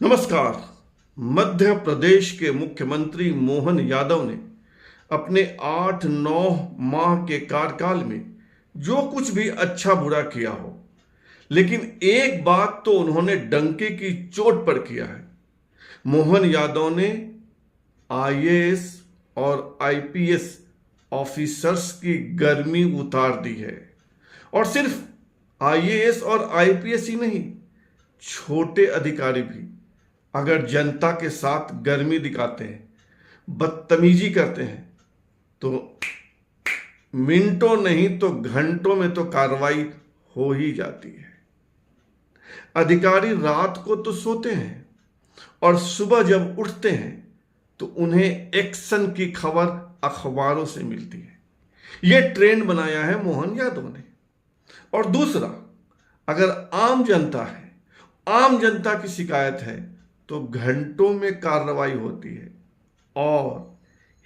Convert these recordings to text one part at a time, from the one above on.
नमस्कार। मध्य प्रदेश के मुख्यमंत्री मोहन यादव ने अपने 8-9 माह के कार्यकाल में जो कुछ भी अच्छा बुरा किया हो, लेकिन एक बात तो उन्होंने डंके की चोट पर किया है। मोहन यादव ने आईएएस और आईपीएस ऑफिसर्स की गर्मी उतार दी है। और सिर्फ आईएएस और आईपीएस ही नहीं, छोटे अधिकारी भी अगर जनता के साथ गर्मी दिखाते हैं, बदतमीजी करते हैं, तो मिनटों नहीं तो घंटों में तो कार्रवाई हो ही जाती है। अधिकारी रात को तो सोते हैं और सुबह जब उठते हैं तो उन्हें एक्शन की खबर अखबारों से मिलती है। यह ट्रेंड बनाया है मोहन यादव ने। और दूसरा, अगर आम जनता है, आम जनता की शिकायत है तो घंटों में कार्रवाई होती है। और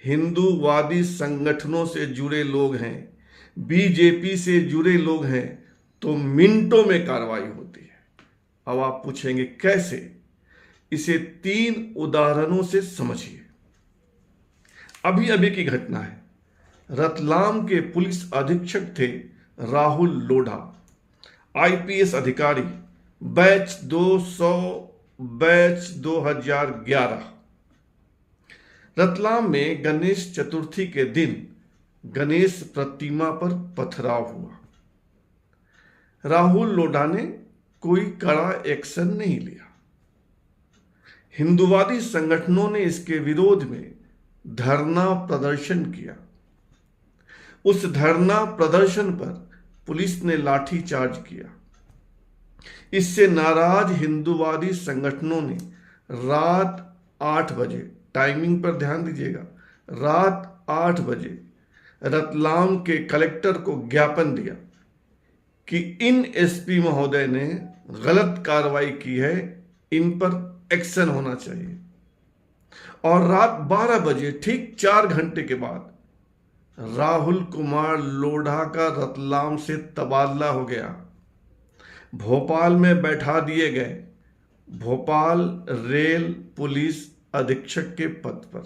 हिंदूवादी संगठनों से जुड़े लोग हैं, बीजेपी से जुड़े लोग हैं तो मिनटों में कार्रवाई होती है। अब आप पूछेंगे कैसे? इसे 3 उदाहरणों से समझिए। अभी अभी की घटना है। रतलाम के पुलिस अधीक्षक थे राहुल लोढ़ा, आईपीएस अधिकारी, बैच 200 बैच 2011। रतलाम में गणेश चतुर्थी के दिन गणेश प्रतिमा पर पथराव हुआ। राहुल लोढ़ा ने कोई कड़ा एक्शन नहीं लिया। हिंदूवादी संगठनों ने इसके विरोध में धरना प्रदर्शन किया। उस धरना प्रदर्शन पर पुलिस ने लाठीचार्ज किया। इससे नाराज हिंदूवादी संगठनों ने रात 8 बजे, टाइमिंग पर ध्यान दीजिएगा, रात 8 बजे रतलाम के कलेक्टर को ज्ञापन दिया कि इन एसपी महोदय ने गलत कार्रवाई की है, इन पर एक्शन होना चाहिए। और रात 12 बजे, ठीक 4 घंटे के बाद, राहुल कुमार लोढ़ा का रतलाम से तबादला हो गया, भोपाल में बैठा दिए गए, भोपाल रेल पुलिस अधीक्षक के पद पर।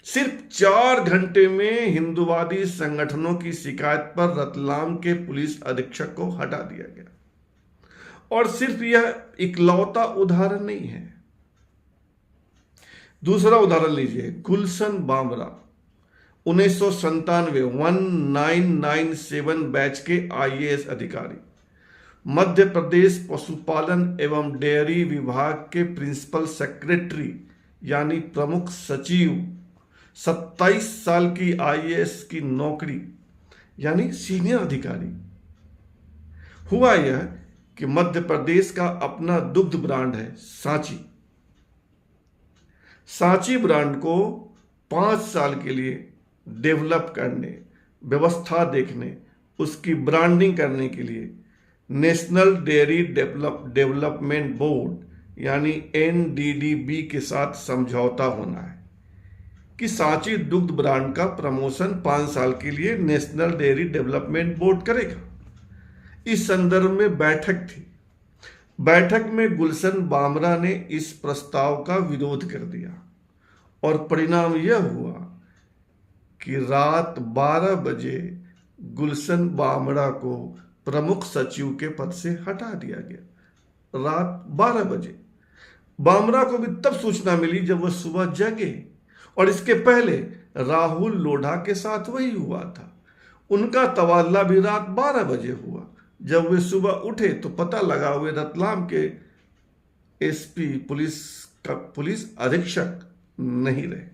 सिर्फ 4 घंटे में हिंदूवादी संगठनों की शिकायत पर रतलाम के पुलिस अधीक्षक को हटा दिया गया। और सिर्फ यह इकलौता उदाहरण नहीं है। दूसरा उदाहरण लीजिए, गुलशन बामरा, 1997 1997 बैच के आईएएस अधिकारी, मध्य प्रदेश पशुपालन एवं डेयरी विभाग के प्रिंसिपल सेक्रेटरी यानी प्रमुख सचिव, 27 साल की आईएएस की नौकरी यानी सीनियर अधिकारी। हुआ यह कि मध्य प्रदेश का अपना दुग्ध ब्रांड है सांची। सांची ब्रांड को 5 साल के लिए डेवलप करने, व्यवस्था देखने, उसकी ब्रांडिंग करने के लिए नेशनल डेयरी डेवलपमेंट बोर्ड यानी एनडीडीबी के साथ समझौता होना है कि सांची दुग्ध ब्रांड का प्रमोशन 5 साल के लिए नेशनल डेयरी डेवलपमेंट बोर्ड करेगा। इस संदर्भ में बैठक थी। बैठक में गुलशन बामरा ने इस प्रस्ताव का विरोध कर दिया और परिणाम यह हुआ कि रात 12 बजे गुलशन बामरा को प्रमुख सचिव के पद से हटा दिया गया। रात 12 बजे। बामरा को भी तब सूचना मिली जब वह सुबह जगे। और इसके पहले राहुल लोढ़ा के साथ वही हुआ था। उनका तबादला भी रात 12 बजे हुआ। जब वे सुबह उठे तो पता लगा वे रतलाम के एसपी पुलिस अधीक्षक नहीं रहे।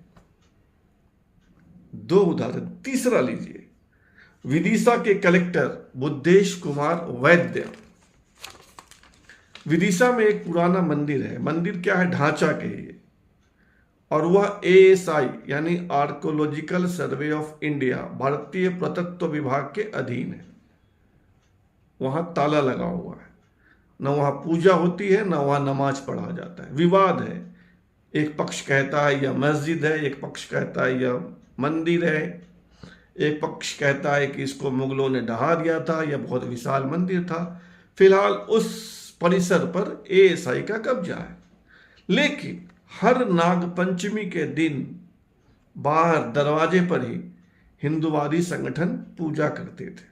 2 उदाहरण। तीसरा लीजिए, विदिशा के कलेक्टर बुद्धेश कुमार वैद्य। विदिशा में एक पुराना मंदिर है। मंदिर क्या है? ढांचा के लिए। और वह एएसआई यानी आर्कोलॉजिकल सर्वे ऑफ इंडिया, भारतीय पुरातत्व विभाग के अधीन है। वहां ताला लगा हुआ है, न वहां पूजा होती है, न वहां नमाज पढ़ा जाता है। विवाद है। एक पक्ष कहता है यह मस्जिद है, एक पक्ष कहता है यह मंदिर है, एक पक्ष कहता है कि इसको मुगलों ने ढहा दिया था, यह बहुत विशाल मंदिर था। फिलहाल उस परिसर पर एएसआई का कब्जा है। लेकिन हर नागपंचमी के दिन बाहर दरवाजे पर ही हिंदुवादी संगठन पूजा करते थे।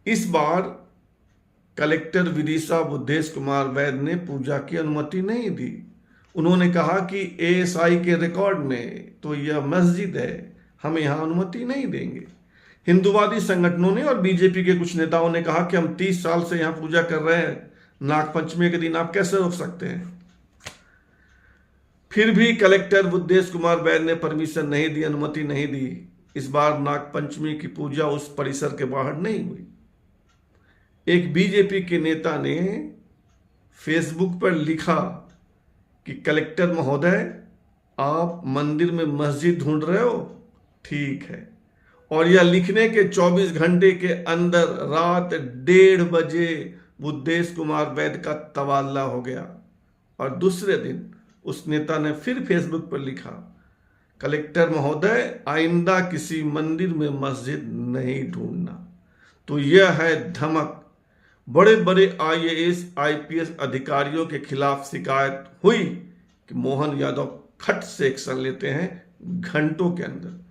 इस बार कलेक्टर विदिशा बुद्धेश कुमार वैद ने पूजा की अनुमति नहीं दी। उन्होंने कहा कि एएसआई के रिकॉर्ड में तो यह मस्जिद है, हम यहां अनुमति नहीं देंगे। हिंदुवादी संगठनों ने और बीजेपी के कुछ नेताओं ने कहा कि हम 30 साल से यहां पूजा कर रहे हैं, नागपंचमी के दिन आप कैसे रोक सकते हैं। फिर भी कलेक्टर बुद्धेश कुमार वैद ने परमिशन नहीं दी, अनुमति नहीं दी। इस बार नागपंचमी की पूजा उस परिसर के बाहर नहीं हुई। एक बीजेपी के नेता ने फेसबुक पर लिखा कि कलेक्टर महोदय, आप मंदिर में मस्जिद ढूंढ रहे हो, ठीक है। और यह लिखने के 24 घंटे के अंदर रात 1:30 बजे बुद्धेश कुमार वैद का तबादला हो गया। और दूसरे दिन उस नेता ने फिर फेसबुक पर लिखा, कलेक्टर महोदय, आइंदा किसी मंदिर में मस्जिद नहीं ढूंढना। तो यह है धमक। बड़े बड़े आईएएस आईपीएस अधिकारियों के खिलाफ शिकायत हुई कि मोहन यादव खट से एक्शन लेते हैं घंटों के अंदर।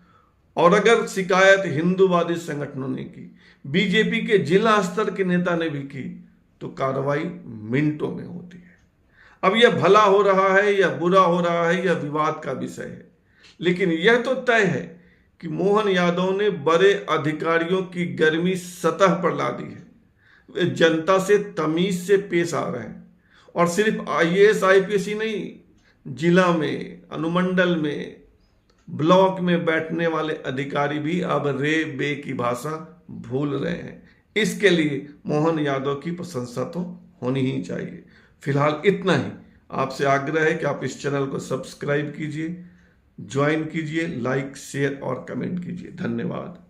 और अगर शिकायत हिंदूवादी संगठनों ने की, बीजेपी के जिला स्तर के नेता ने भी की, तो कार्रवाई मिनटों में होती है। अब यह भला हो रहा है या बुरा हो रहा है, यह विवाद का विषय है। लेकिन यह तो तय है कि मोहन यादव ने बड़े अधिकारियों की गर्मी सतह पर ला दी है। वे जनता से तमीज से पेश आ रहे हैं। और सिर्फ आईएएस आईपीएस ही नहीं, जिला में, अनुमंडल में, ब्लॉक में बैठने वाले अधिकारी भी अब रे बे की भाषा भूल रहे हैं। इसके लिए मोहन यादव की प्रशंसा तो होनी ही चाहिए। फिलहाल इतना ही। आपसे आग्रह है कि आप इस चैनल को सब्सक्राइब कीजिए, ज्वाइन कीजिए, लाइक, शेयर और कमेंट कीजिए। धन्यवाद।